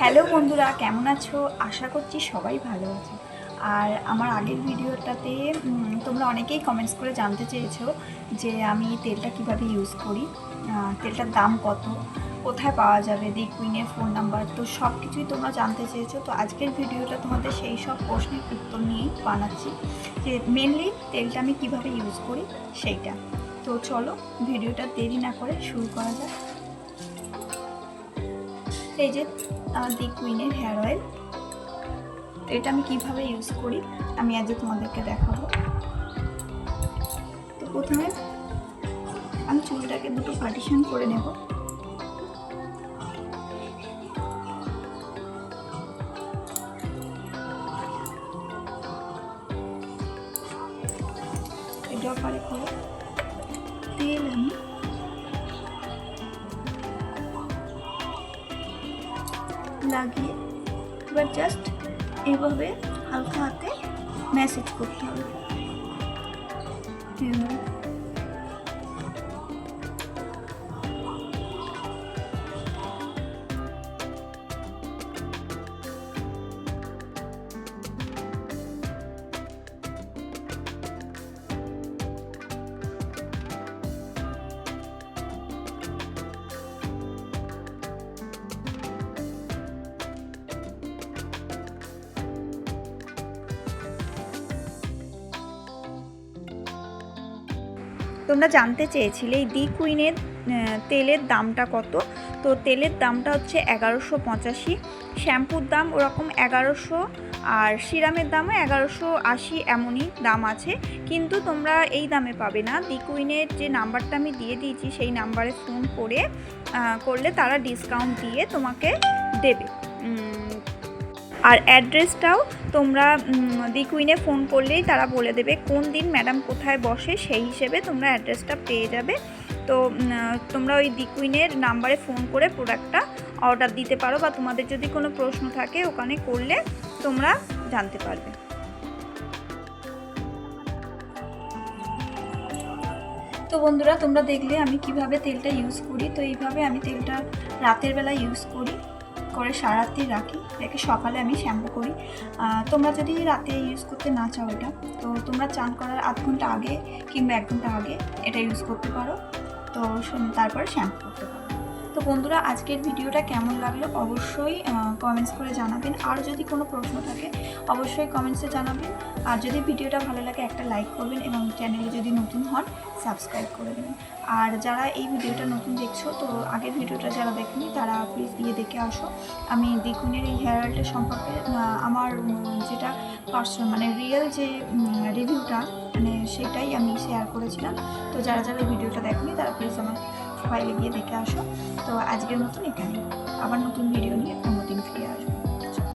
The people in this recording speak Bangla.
হ্যালো বন্ধুরা, কেমন আছো? আশা করছি সবাই ভালো আছো। আর আমার আগের ভিডিওটাতে তোমরা অনেকেই কমেন্টস করে জানতে চেয়েছো যে আমি তেলটা কিভাবে ইউজ করি, তেলটার দাম কত, কোথায় পাওয়া যাবে, দি কুইনের ফোন নাম্বার, তো সব কিছুই তোমরা জানতে চেয়েছো। তো আজকের ভিডিওটা তোমাদের সেই সব প্রশ্নের উত্তর নিয়েই বানাচ্ছি, যে মেনলি তেলটা আমি কিভাবে ইউজ করি সেইটা। তো চলো ভিডিওটা দেরি না করে শুরু করা যাক। এই যে দি কুইনের হেয়ার অয়েল, এটা আমি কিভাবে ইউজ করি আমি আজ তোমাদেরকে দেখাবো। তো প্রথমে আমি চুলটাকে দুটো পার্টিশন করে নেব। ড্রপারে করে তেল আমি লাগিয়ে এবার জাস্ট এভাবে হালকা হাতে ম্যাসেজ করতে হবে। তোমরা জানতে চেয়েছিলে এই দি কুইনের তেলের দামটা কত। তো তেলের দামটা হচ্ছে 1185, শ্যাম্পুর দাম ওরকম 1100, আর সিরামের দামও 1180 এমনই দাম আছে। কিন্তু তোমরা এই দামে পাবে না। দি কুইনের যে নাম্বারটা আমি দিয়ে দিয়েছি সেই নাম্বারে ফোন করলে তারা ডিসকাউন্ট দিয়ে তোমাকে দেবে। আর অ্যাড্রেসটাও তোমরা দি কুইনে ফোন করলেই তারা বলে দেবে কোন দিন ম্যাডাম কোথায় বসে, সেই হিসেবে তোমরা অ্যাড্রেসটা পেয়ে যাবে। তো তোমরা ওই দি কুইনের নাম্বারে ফোন করে প্রোডাক্টটা অর্ডার দিতে পারো, বা তোমাদের যদি কোনো প্রশ্ন থাকে ওখানে করলে তোমরা জানতে পারবে। তো বন্ধুরা, তোমরা দেখলে আমি কিভাবে তেলটা ইউজ করি। তো এইভাবে আমি তেলটা রাতের বেলা ইউজ করে সারা রাত্রি রাখি, রেখে সকালে আমি শ্যাম্পু করি। তোমরা যদি রাতে ইউজ করতে না চাও এটা, তো তোমরা চান করার আধ ঘন্টা আগে কিংবা 1 ঘন্টা আগে এটা ইউজ করতে পারো। তো তারপরে শ্যাম্পু করতে পারো। তো বন্ধুরা, আজকের ভিডিওটা কেমন লাগলো অবশ্যই কমেন্টস করে জানাবেন। আর যদি কোনো প্রশ্ন থাকে অবশ্যই কমেন্টসে জানাবেন। আর যদি ভিডিওটা ভালো লাগে একটা লাইক করবেন, এবং চ্যানেলে যদি নতুন হন সাবস্ক্রাইব করে দেবেন। আর যারা এই ভিডিওটা নতুন দেখছো, তো আগের ভিডিওটা যারা দেখেনি তারা প্লিজ দেখে আসো। আমি দি কুইনের এই হেয়ার অয়েলটা সম্পর্কে আমার যেটা মানে রিয়েল যে রিভিউটা, মানে সেটাই আমি শেয়ার করেছিলাম। তো যারা যারা ভিডিওটা দেখেনি তারা প্লিজ আমার ফাইলে গিয়ে দেখে আসো। তো আজকের মতন এখানে, আবার নতুন ভিডিও নিয়ে অন্যদিন ফিরে আসবো।